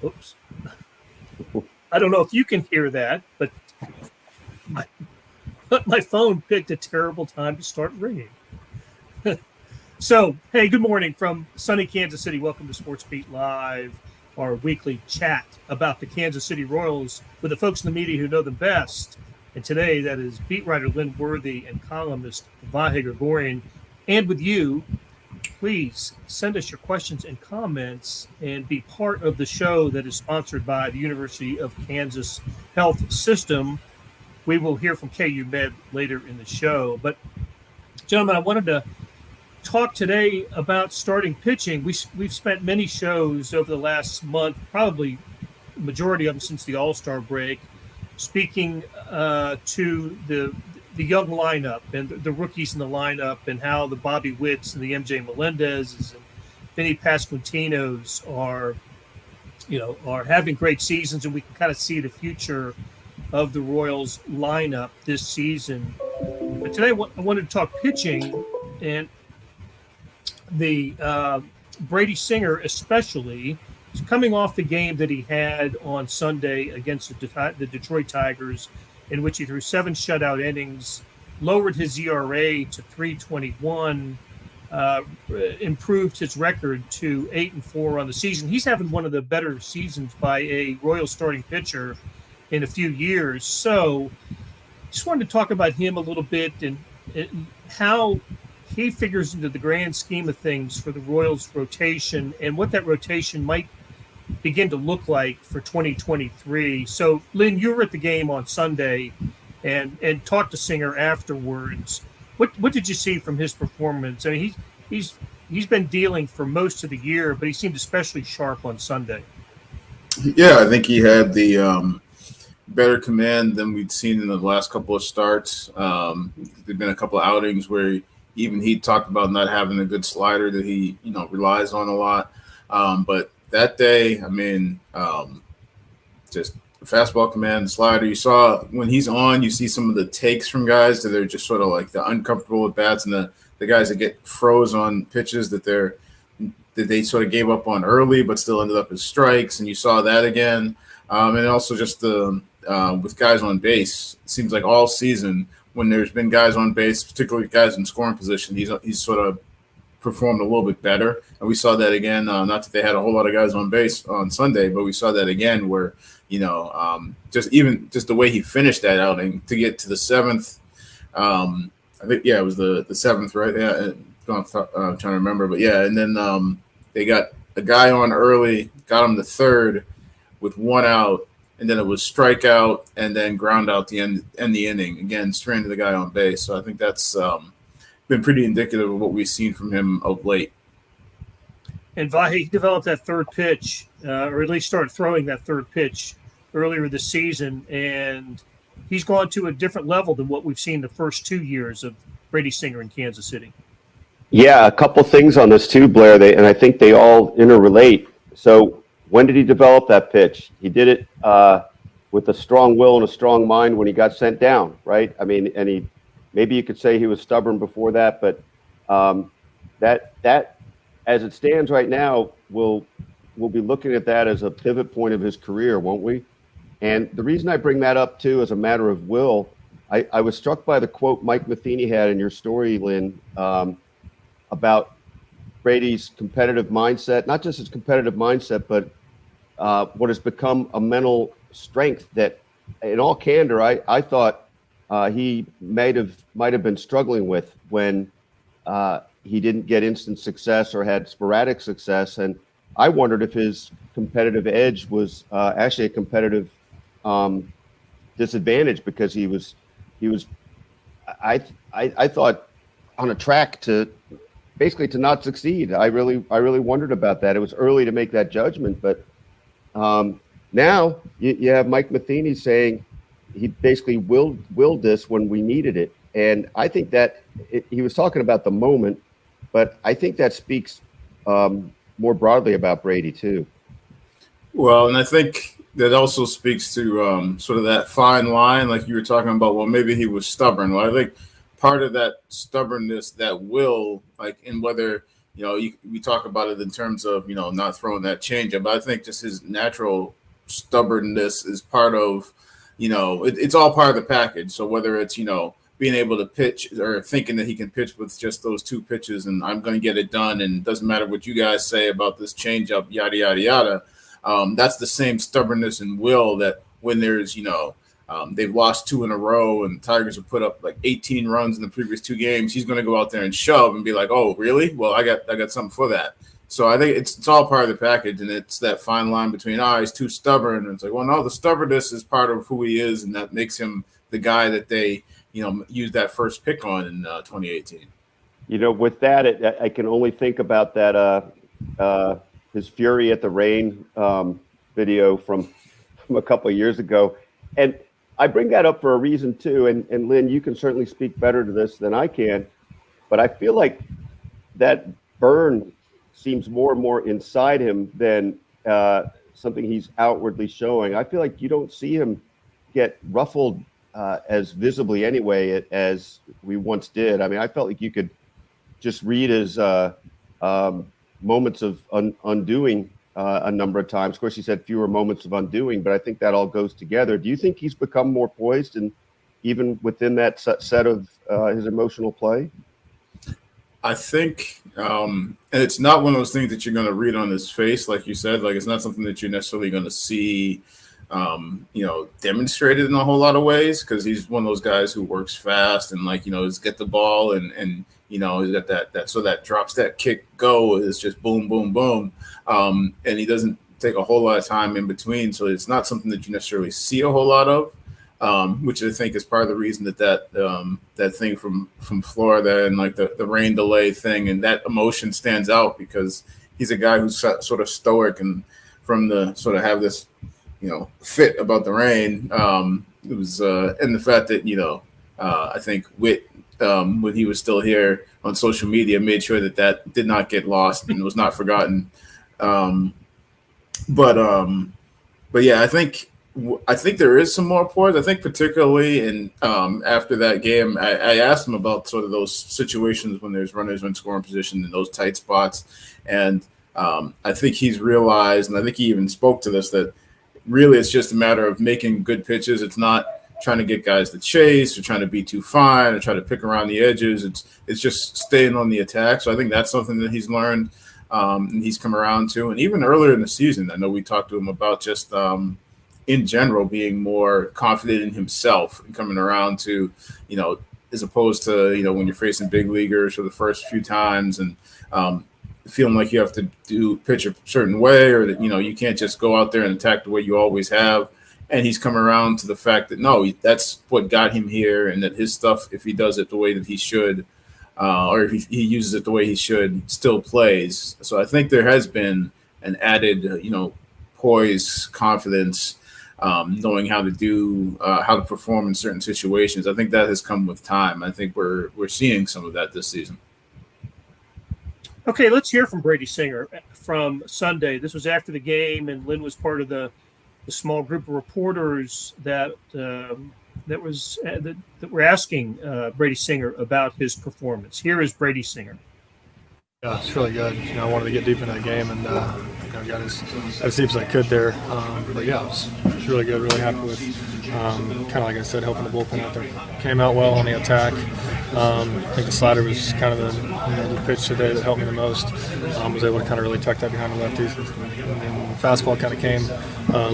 Oops. I don't know if you can hear that, but my phone picked a terrible time to start ringing. So, hey, good morning from sunny Kansas City. Welcome to Sportsbeat Live, our weekly chat about the Kansas City Royals with the folks in the media who know them best. And today, that is beat writer Lynn Worthy and columnist Vahe Gregorian. And with you, please send us your questions and comments and be part of the show that is sponsored by the University of Kansas Health System. We will hear from KU Med later in the show. But, gentlemen, I wanted to talk today about starting pitching. We've spent many shows over the last month, probably the majority of them since the All-Star break, speaking to the young lineup and the rookies in the lineup and how the Bobby Witts and the MJ Melendezes and Vinny Pasquantinos are having great seasons, and we can kind of see the future of the Royals lineup this season. But today I wanted to talk pitching, and the Brady Singer especially is coming off the game that he had on Sunday against the Detroit Tigers, in which he threw 7 shutout innings, lowered his ERA to 3.21, improved his record to 8-4 on the season. He's having one of the better seasons by a Royal starting pitcher in a few years. So just wanted to talk about him a little bit and how he figures into the grand scheme of things for the Royals rotation and what that rotation might begin to look like for 2023. So, Lynn, you were at the game on Sunday and talked to Singer afterwards. What did you see from his performance? I mean, he's been dealing for most of the year, but he seemed especially sharp on Sunday. Yeah, I think he had the better command than we'd seen in the last couple of starts. There've been a couple of outings where he talked about not having a good slider that he relies on a lot. But that day, I mean, just fastball command, slider. You saw when he's on, you see some of the takes from guys that are just sort of like the uncomfortable with bats and the guys that get froze on pitches that they sort of gave up on early, but still ended up as strikes. And you saw that again. And also just with guys on base, it seems like all season when there's been guys on base, particularly guys in scoring position, he's sort of performed a little bit better. And we saw that again, not that they had a whole lot of guys on base on Sunday, but we saw that again where, just the way he finished that outing to get to the 7th. I think, it was the 7th, right? Yeah, I'm trying to remember. But, yeah, and then they got a guy on early, got him to 3rd with 1 out, and then it was strikeout and then ground out the end the inning. Again, stranded the guy on base. So I think that's been pretty indicative of what we've seen from him of late. And Vahe developed that third pitch, or at least started throwing that third pitch earlier this season, and he's gone to a different level than what we've seen the first 2 years of Brady Singer in Kansas City. Yeah, a couple things on this too, Blair, and I think they all interrelate. So when did he develop that pitch? He did it with a strong will and a strong mind when he got sent down, right? I mean, and maybe you could say he was stubborn before that, but that as it stands right now, we'll be looking at that as a pivot point of his career, won't we? And the reason I bring that up too, as a matter of will, I was struck by the quote Mike Matheny had in your story, Lynn, about Brady's competitive mindset, not just his competitive mindset, but what has become a mental strength that, in all candor, I thought he might have been struggling with when he didn't get instant success or had sporadic success. And I wondered if his competitive edge was actually a competitive disadvantage, because he was I thought on a track to basically to not succeed. I really wondered about that. It was early to make that judgment, but now you have Mike Matheny saying he basically willed this when we needed it. And I think that he was talking about the moment, but I think that speaks more broadly about Brady too. Well, and I think that also speaks to sort of that fine line, like you were talking about. Well, maybe he was stubborn. Well, I think part of that stubbornness, that will, like in whether we talk about it in terms of, not throwing that changeup, but I think just his natural stubbornness is part of, it's all part of the package. So whether it's, being able to pitch or thinking that he can pitch with just those two pitches and I'm going to get it done, and it doesn't matter what you guys say about this changeup, yada, yada, yada. That's the same stubbornness and will that when there's, they've lost 2 in a row and the Tigers have put up like 18 runs in the previous 2 games, he's going to go out there and shove and be like, oh, really? Well, I got something for that. So I think it's all part of the package, and it's that fine line between, he's too stubborn. And it's like, well, no, the stubbornness is part of who he is, and that makes him the guy that they, used that first pick on in 2018. With that, I can only think about that his Fury at the Rain video from a couple of years ago. And I bring that up for a reason, too. And Lynn, you can certainly speak better to this than I can. But I feel like that burn seems more and more inside him than something he's outwardly showing. I feel like you don't see him get ruffled as visibly anyway as we once did. I mean, I felt like you could just read his moments of undoing a number of times. Of course, he said fewer moments of undoing, but I think that all goes together. Do you think he's become more poised, and even within that set of his emotional play? I think, and it's not one of those things that you're going to read on his face, like you said. Like, it's not something that you're necessarily going to see, demonstrated in a whole lot of ways, because he's one of those guys who works fast and is get the ball and he's got that so that drop, step, kick, go is just boom, boom, boom, and he doesn't take a whole lot of time in between, so it's not something that you necessarily see a whole lot of. Which I think is part of the reason that thing from Florida and like the rain delay thing and that emotion stands out, because he's a guy who's sort of stoic, and from the sort of have this, fit about the rain. It was and the fact that I think Witt, when he was still here on social media, made sure that did not get lost and was not forgotten. But yeah, I think there is some more poise. I think particularly in after that game, I asked him about sort of those situations when there's runners in scoring position in those tight spots. And I think he's realized, and I think he even spoke to this, that really it's just a matter of making good pitches. It's not trying to get guys to chase or trying to be too fine or try to pick around the edges. It's just staying on the attack. So I think that's something that he's learned and he's come around to. And even earlier in the season, I know we talked to him about just in general being more confident in himself and coming around to, as opposed to, when you're facing big leaguers for the first few times and feeling like you have to pitch a certain way, or that, you can't just go out there and attack the way you always have. And he's come around to the fact that, no, that's what got him here, and that his stuff, if he does it the way that he should, or if he uses it the way he should, still plays. So I think there has been an added, poise, confidence, knowing how to perform in certain situations. I think that has come with time. I think we're seeing some of that this season. Okay, let's hear from Brady Singer from Sunday. This was after the game, and Lynn was part of the small group of reporters that were asking Brady Singer about his performance. Here is Brady Singer. Yeah, it's really good. I wanted to get deep in that game and got as deep as I could there. But yeah, it was really good. Really happy with kind of like I said, helping the bullpen out there. Came out well on the attack. I think the slider was kind of the pitch today that helped me the most. Was able to kind of really tuck that behind the lefties. And the fastball kind of came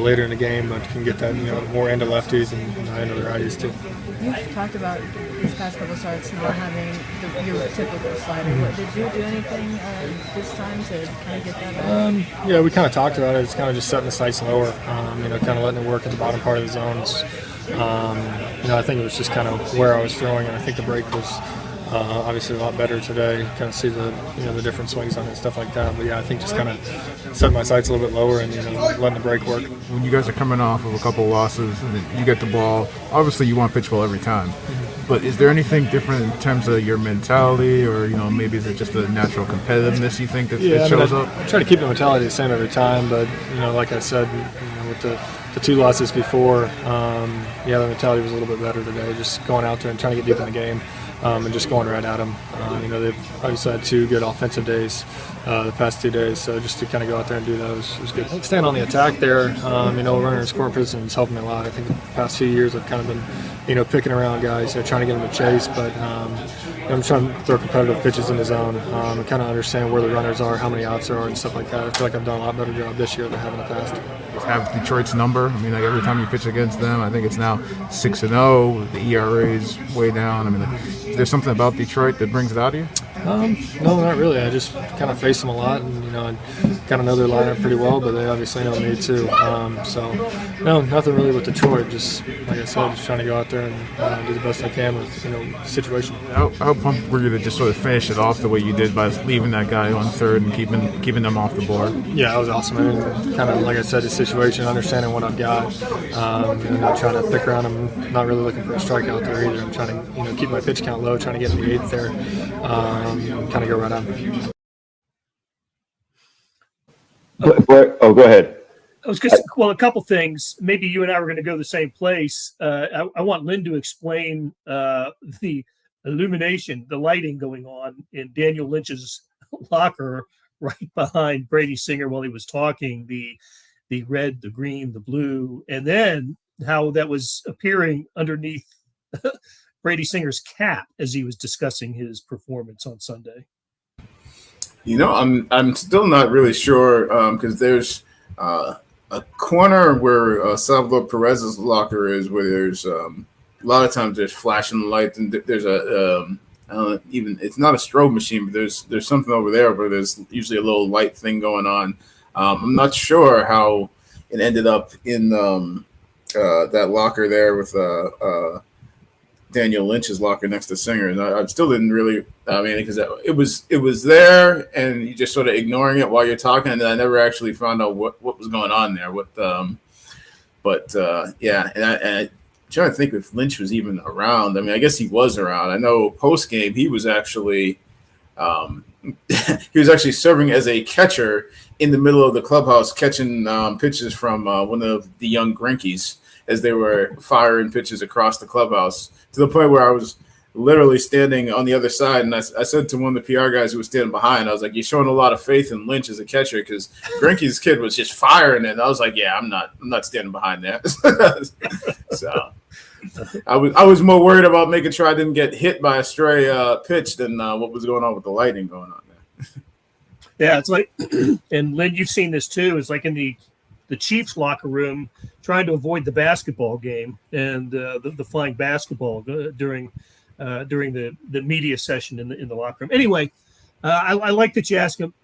later in the game, but can get that more into lefties and into the righties too. You've talked about these past couple starts about having your typical slider. Did you do anything this time to kind of get that out? Yeah, we kind of talked about it. It's kind of just setting the sights lower, kind of letting it work at the bottom part of the zones. I think it was just kind of where I was throwing, and I think the break was obviously a lot better today. Kind of see the the different swings on it and stuff like that. But yeah, I think just kind of setting my sights a little bit lower and letting the break work. When you guys are coming off of a couple of losses and you get the ball, obviously you want pitch well every time. But is there anything different in terms of your mentality, or maybe is it just a natural competitiveness you think that shows up? I try to keep the mentality the same every time, but like I said, with the 2 losses before, the mentality was a little bit better today. Just going out there and trying to get deep in the game. and just going right at them. They've obviously had 2 good offensive days the past 2 days, so just to kind of go out there and do that was good. I think staying on the attack there, runner and scoring position has helped me a lot. I think the past few years I've kind of been, picking around guys, trying to get them to chase, but I'm trying to throw competitive pitches in the zone and kind of understand where the runners are, how many outs there are, and stuff like that. I feel like I've done a lot better job this year than I have in the past. Have Detroit's number. I mean, like every time you pitch against them, I think it's now 6-0. The ERA is way down. I mean, is there something about Detroit that brings it out of you? No, not really. I just kind of face them a lot, and I kind of know their lineup pretty well, but they obviously know me too. No, nothing really with Detroit. Just like I said, just trying to go out there and do the best I can with the situation. How pumped were you to just sort of finish it off the way you did by leaving that guy on third and keeping them off the board? Yeah, that was awesome. Kind of like I said, the situation, understanding what I've got, not trying to pick around him, not really looking for a strikeout there either. I'm trying to keep my pitch count low, trying to get in the 8th there, kind of go right on. Go ahead. I was just, a couple things. Maybe you and I were going to go the same place. I want Lynn to explain the illumination, the lighting going on in Daniel Lynch's locker right behind Brady Singer while he was talking, the red, the green, the blue, and then how that was appearing underneath Brady Singer's cap as he was discussing his performance on Sunday. I'm still not really sure because there's a corner where Salvador Perez's locker is, where there's a lot of times there's flashing lights, and there's it's not a strobe machine, but there's something over there where there's usually a little light thing going on. I'm not sure how it ended up in that locker there with Daniel Lynch's locker next to Singer. And I still didn't really, because it was there, and you just sort of ignoring it while you're talking, and I never actually found out what was going on there. I'm trying to think if Lynch was even around. I mean, I guess he was around. I know post game he was actually serving as a catcher in the middle of the clubhouse, catching pitches from one of the young Grinkies as they were firing pitches across the clubhouse, to the point where I was literally standing on the other side. And I said to one of the PR guys who was standing behind, I was like, you're showing a lot of faith in Lynch as a catcher, because Grinky's kid was just firing it. And I was like, yeah, I'm not standing behind that. So I was more worried about making sure I didn't get hit by a stray pitch than what was going on with the lighting going on there. Yeah, it's like, and Lynn, you've seen this too. It's like in the Chiefs locker room, trying to avoid the basketball game and the flying basketball during the media session in the locker room. Anyway, I like that you asked him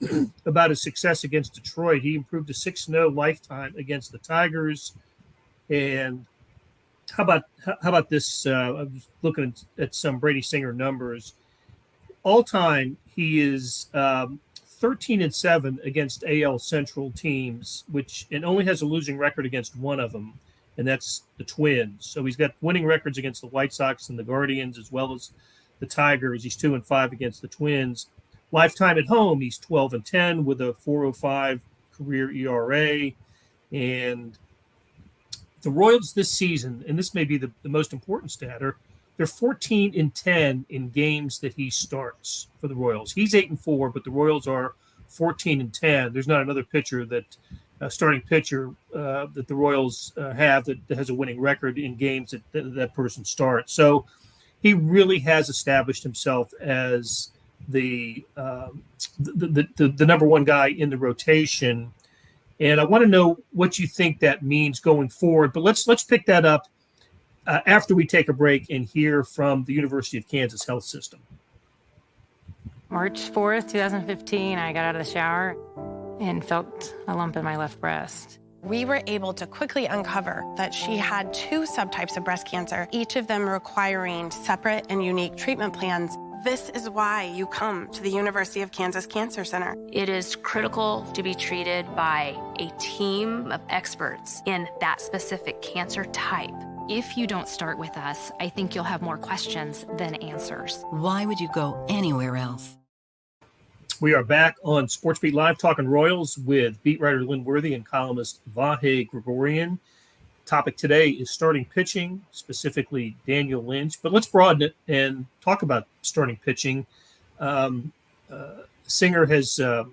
about his success against Detroit. He improved to 6-0 lifetime against the Tigers. And how about this? I was looking at some Brady Singer numbers. All time, he is 13-7 against AL Central teams, and only has a losing record against one of them, and that's the Twins. So he's got winning records against the White Sox and the Guardians, as well as the Tigers. He's 2-5 against the Twins. Lifetime at home, he's 12-10 with a 4.05 career ERA. And the Royals this season, and this may be the most important stat, they're 14-10 in games that he starts for the Royals. He's 8-4, but the Royals are 14-10. There's not another pitcher starting pitcher that the Royals have that has a winning record in games that person starts. So he really has established himself as the number one guy in the rotation. And I want to know what you think that means going forward. But let's pick that up after we take a break and hear from the University of Kansas Health System. March 4th, 2015, I got out of the shower and felt a lump in my left breast. We were able to quickly uncover that she had 2 subtypes of breast cancer, each of them requiring separate and unique treatment plans. This is why you come to the University of Kansas Cancer Center. It is critical to be treated by a team of experts in that specific cancer type. If you don't start with us, I think you'll have more questions than answers. Why would you go anywhere else? We are back on Sportsbeat Live talking Royals with beat writer Lynn Worthy and columnist Vahe Gregorian. topic today is starting pitching, specifically Daniel Lynch. But let's broaden it and talk about starting pitching. Singer has, did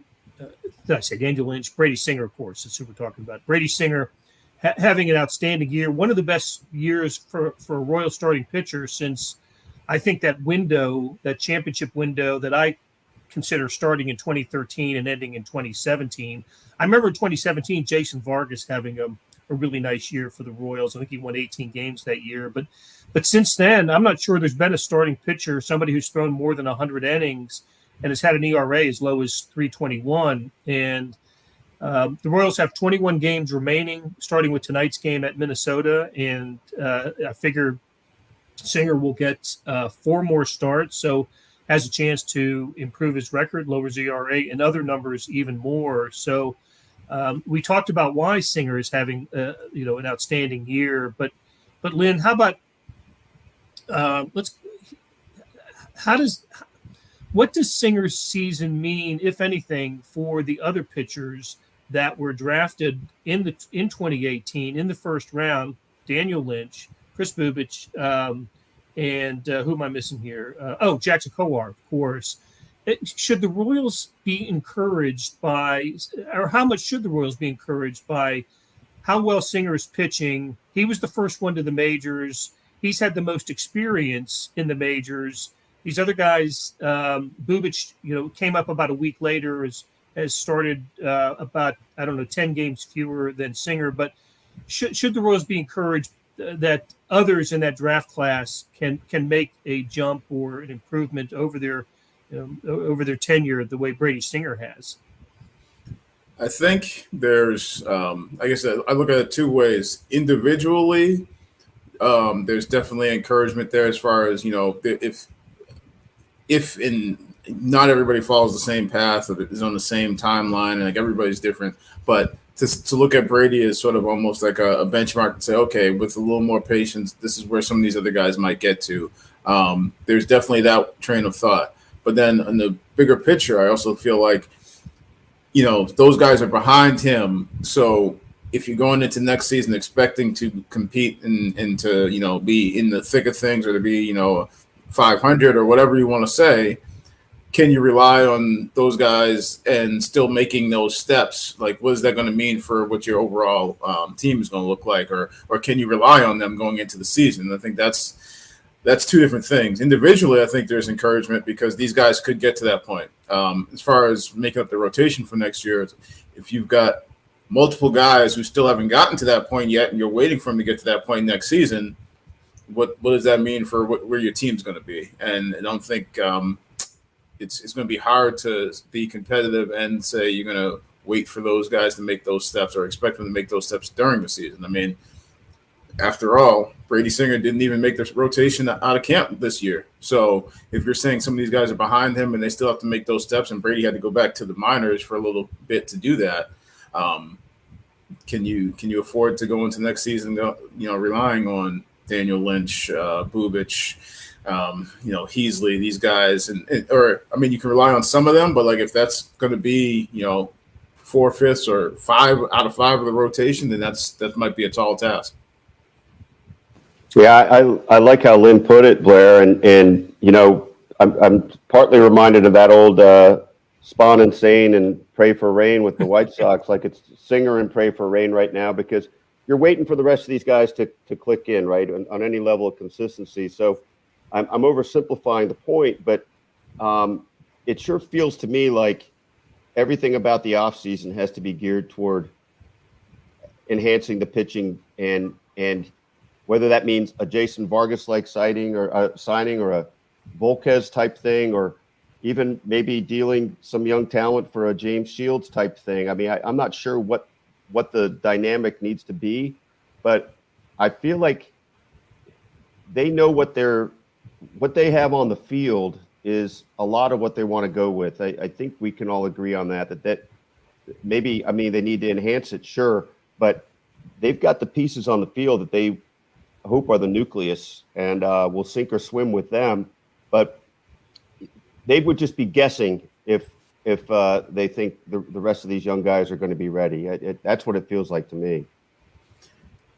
I say Daniel Lynch? Brady Singer, of course, that's who we're talking about. Brady Singer having an outstanding year, one of the best years for a Royal starting pitcher since I think that window, that championship window that I consider starting in 2013 and ending in 2017. I remember in 2017, Jason Vargas having a really nice year for the Royals. I think he won 18 games that year. But since then, I'm not sure there's been a starting pitcher, somebody who's thrown more than 100 innings and has had an ERA as low as 3.21. And the Royals have 21 games remaining, starting with tonight's game at Minnesota. And I figure Singer will get 4 more starts, so has a chance to improve his record, lower ERA, and other numbers even more. So we talked about why Singer is having an outstanding year. But Lynn, how about what does Singer's season mean, if anything, for the other pitchers that were drafted in 2018 in the first round? Daniel Lynch, Chris Bubich, and who am I missing here? Jackson Kowar, of course. Should the Royals be encouraged by, or how much should the Royals be encouraged by how well Singer is pitching? He was the first one to the majors. He's had the most experience in the majors. These other guys, Bubich, came up about a week later, has started about 10 games fewer than Singer. But should the Royals be encouraged that others in that draft class can make a jump or an improvement over their tenure the way Brady Singer has? I think there's, like I said, I look at it 2 ways. Individually, there's definitely encouragement there as far as, if not everybody follows the same path or is on the same timeline, and like everybody's different, but to look at Brady as sort of almost like a benchmark and say, okay, with a little more patience, this is where some of these other guys might get to. There's definitely that train of thought. But then in the bigger picture, I also feel like, those guys are behind him. So if you're going into next season expecting to compete and to, be in the thick of things or to be, 500 or whatever you want to say, can you rely on those guys and still making those steps? Like, what is that going to mean for what your overall team is going to look like? Or can you rely on them going into the season? I think that's 2 different things. Individually, I think there's encouragement because these guys could get to that point. As far as making up the rotation for next year, if you've got multiple guys who still haven't gotten to that point yet and you're waiting for them to get to that point next season, what does that mean for where your team's going to be? And I don't think it's going to be hard to be competitive and say you're going to wait for those guys to make those steps or expect them to make those steps during the season. I mean, after all, Brady Singer didn't even make this rotation out of camp this year. So if you're saying some of these guys are behind him and they still have to make those steps, and Brady had to go back to the minors for a little bit to do that, can you afford to go into next season, relying on Daniel Lynch, Bubich, Heasley, these guys, you can rely on some of them, but like if that's going to be 4/5 or 5 out of 5 of the rotation, then that might be a tall task. Yeah, I like how Lynn put it, Blair, and I'm partly reminded of that old Spawn and Sane and Pray for Rain with the White Sox, like it's Singer and Pray for Rain right now, because you're waiting for the rest of these guys to click in, right, on any level of consistency. So I'm oversimplifying the point, but it sure feels to me like everything about the offseason has to be geared toward enhancing the pitching and whether that means a Jason Vargas-like signing or a Volquez type thing, or even maybe dealing some young talent for a James Shields type thing. I mean, I'm not sure what the dynamic needs to be, but I feel like they know what they have on the field is a lot of what they want to go with. I think we can all agree on that maybe, I mean, they need to enhance it, sure, but they've got the pieces on the field that they hope are the nucleus, and will sink or swim with them. But they would just be guessing if they think the rest of these young guys are going to be ready. That's what it feels like to me.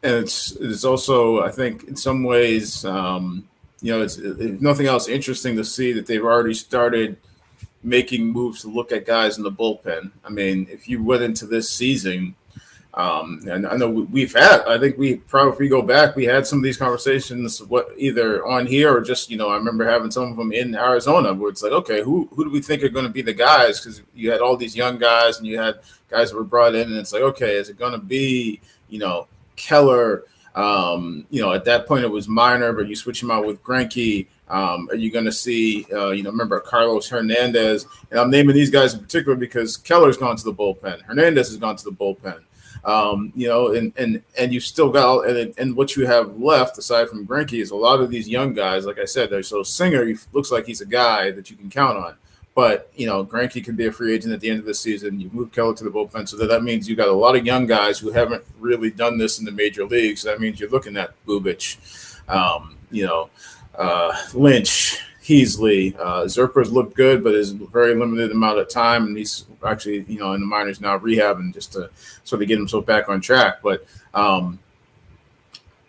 and it's also, I think, in some ways, it's if nothing else interesting to see that they've already started making moves to look at guys in the bullpen. I mean, if you went into this season, and I know we've had, I think we probably, if we go back, we had some of these conversations, either on here or just, I remember having some of them in Arizona where it's like, okay, who do we think are going to be the guys? Because you had all these young guys and you had guys that were brought in, and it's like, okay, is it going to be, Keller? At that point it was Minor, but you switch him out with Greinke. Are you going to see, remember Carlos Hernandez? And I'm naming these guys in particular because Keller's gone to the bullpen. Hernandez has gone to the bullpen. And you've still got, and what you have left aside from Greinke is a lot of these young guys. Like I said, so Singer looks like he's a guy that you can count on. But, Greinke could be a free agent at the end of the season. You move Keller to the bullpen. So that means you got a lot of young guys who haven't really done this in the major leagues. So that means you're looking at Bubich, Lynch, Heasley. Zerper's looked good, but is very limited amount of time. And he's actually, in the minors now rehabbing just to sort of get himself back on track. But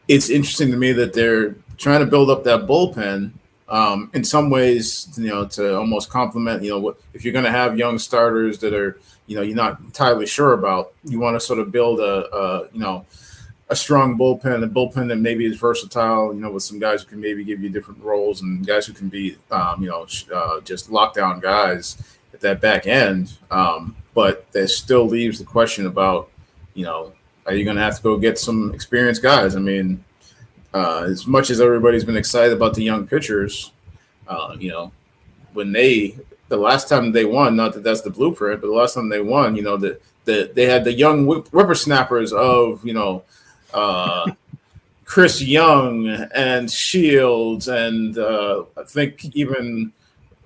it's interesting to me that they're trying to build up that bullpen. In some ways, to almost complement, if you're going to have young starters that are, you're not entirely sure about, you want to sort of build a strong bullpen, a bullpen that maybe is versatile, with some guys who can maybe give you different roles and guys who can be, just lockdown guys at that back end. But that still leaves the question about, are you going to have to go get some experienced guys? I mean, as much as everybody's been excited about the young pitchers, when the last time they won, not that that's the blueprint, but the last time they won, they had the young whippersnappers of, Chris Young and Shields and I think even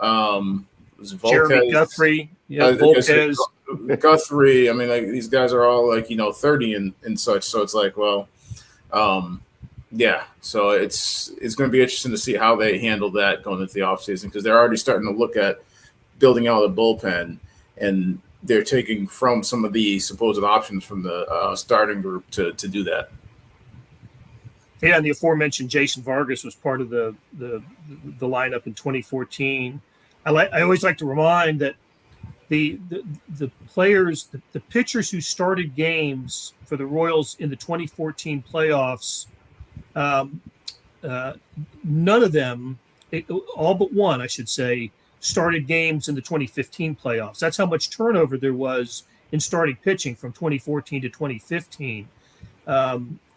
was Jeremy Guthrie, Volquez. Guthrie. I mean, like these guys are all 30 and such. So it's like, well, yeah. So it's going to be interesting to see how they handle that going into the offseason because they're already starting to look at building out a bullpen and they're taking from some of the supposed options from the starting group to do that. Yeah, and the aforementioned Jason Vargas was part of the lineup in 2014. I always like to remind that the players, the pitchers who started games for the Royals in the 2014 playoffs, none of them, all but one, I should say, started games in the 2015 playoffs. That's how much turnover there was in starting pitching from 2014 to 2015.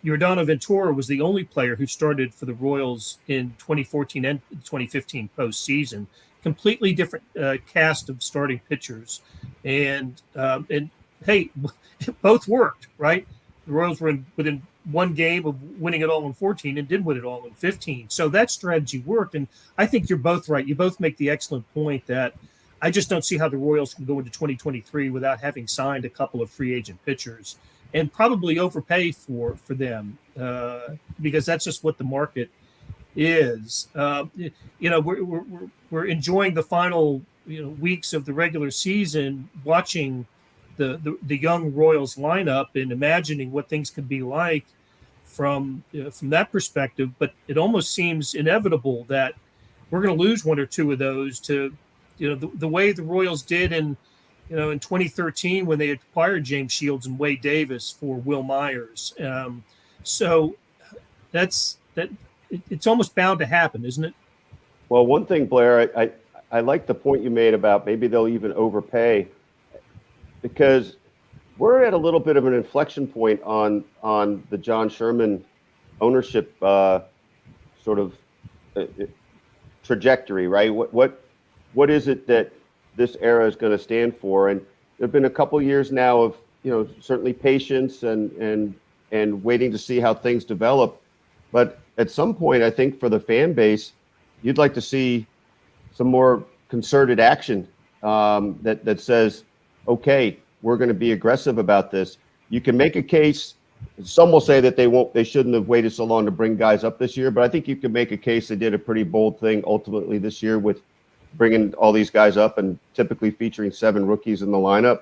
Yordano Ventura was the only player who started for the Royals in 2014 and 2015 postseason. Completely different cast of starting pitchers, and hey, both worked, right? The Royals were within one game of winning it all in 14 and did win it all in 15. So that strategy worked, and I think you're both right. You both make the excellent point that I just don't see how the Royals can go into 2023 without having signed a couple of free agent pitchers and probably overpay for them because that's just what the market is. We're enjoying the final weeks of the regular season, watching the young Royals lineup and imagining what things could be like from that perspective. But it almost seems inevitable that we're going to lose one or two of those to the way the Royals did in 2013 when they acquired James Shields and Wade Davis for Will Myers. So that's that. It's almost bound to happen, isn't it? Well, one thing, Blair, I like the point you made about maybe they'll even overpay because we're at a little bit of an inflection point on the John Sherman ownership sort of trajectory, right? What is it that this era is going to stand for? And there've been a couple years now of certainly patience and waiting to see how things develop, but at some point, I think for the fan base, you'd like to see some more concerted action that says, okay, we're going to be aggressive about this. You can make a case. Some will say that they shouldn't have waited so long to bring guys up this year, but I think you can make a case they did a pretty bold thing ultimately this year with bringing all these guys up and typically featuring 7 rookies in the lineup.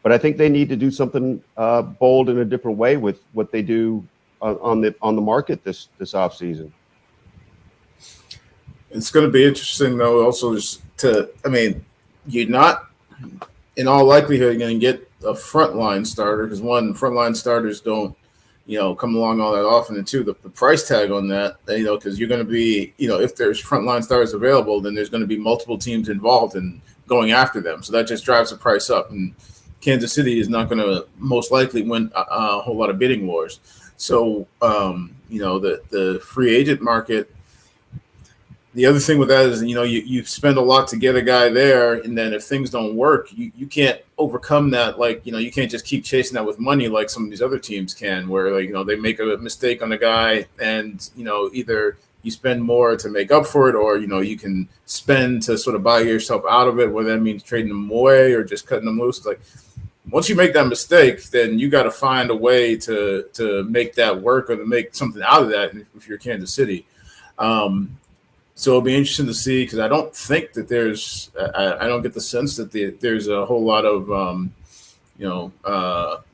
But I think they need to do something bold in a different way with what they do on the market this offseason. It's going to be interesting, though, also just you're not, in all likelihood, going to get a frontline starter because, one, frontline starters don't, come along all that often. And two, the price tag on that, because you're going to be, if there's frontline starters available, then there's going to be multiple teams involved in going after them. So that just drives the price up. And Kansas City is not going to most likely win a whole lot of bidding wars. So, the free agent market, the other thing with that is, you spend a lot to get a guy there, and then if things don't work, you can't overcome that. Like, you can't just keep chasing that with money like some of these other teams can, where, they make a mistake on a guy and, either you spend more to make up for it, or, you can spend to sort of buy yourself out of it, whether that means trading them away or just cutting them loose. Like, once you make that mistake, then you got to find a way to make that work or to make something out of that if you're Kansas City. So it'll be interesting to see, because I don't think that I don't get the sense that there's a whole lot of,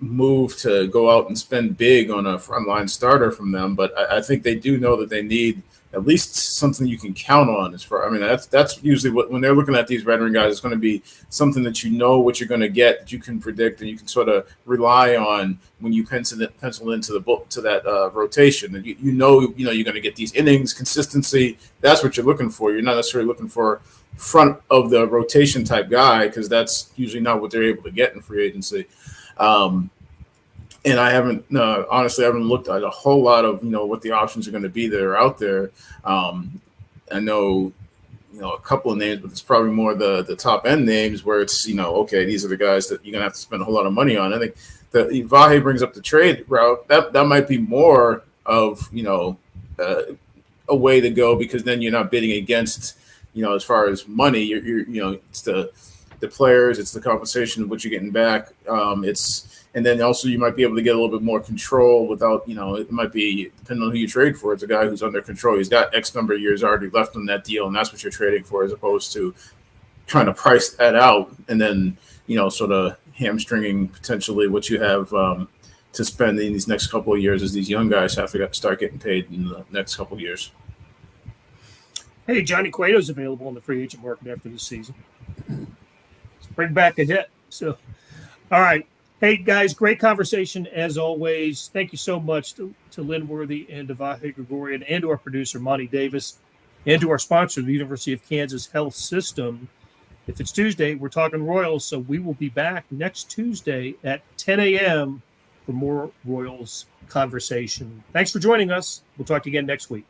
move to go out and spend big on a frontline starter from them. But I think they do know that they need at least something you can count on. That's usually when they're looking at these veteran guys, it's going to be something that what you're going to get, that you can predict, and you can sort of rely on when you pencil into that rotation. And you're going to get these innings, consistency. That's what you're looking for. You're not necessarily looking for front of the rotation type guy, because that's usually not what they're able to get in free agency. And I haven't looked at a whole lot of, what the options are going to be that are out there. I know, a couple of names, but it's probably more the top end names where it's, okay, these are the guys that you're going to have to spend a whole lot of money on. I think that Vahe brings up the trade route. That might be more of, a way to go, because then you're not bidding against, as far as money, you're it's the players, it's the compensation of what you're getting back. And then also you might be able to get a little bit more control without, it might be, depending on who you trade for, it's a guy who's under control. He's got X number of years already left on that deal, and that's what you're trading for, as opposed to trying to price that out and then, sort of hamstringing potentially what you have to spend in these next couple of years, as these young guys have to start getting paid in the next couple of years. Hey, Johnny Cueto's available on the free agent market after this season. Let's bring back a hit. So, all right. Hey, guys, great conversation as always. Thank you so much to Lynn Worthy and to Vahe Gregorian, and to our producer, Monty Davis, and to our sponsor, the University of Kansas Health System. If it's Tuesday, we're talking Royals, so we will be back next Tuesday at 10 a.m. for more Royals conversation. Thanks for joining us. We'll talk to you again next week.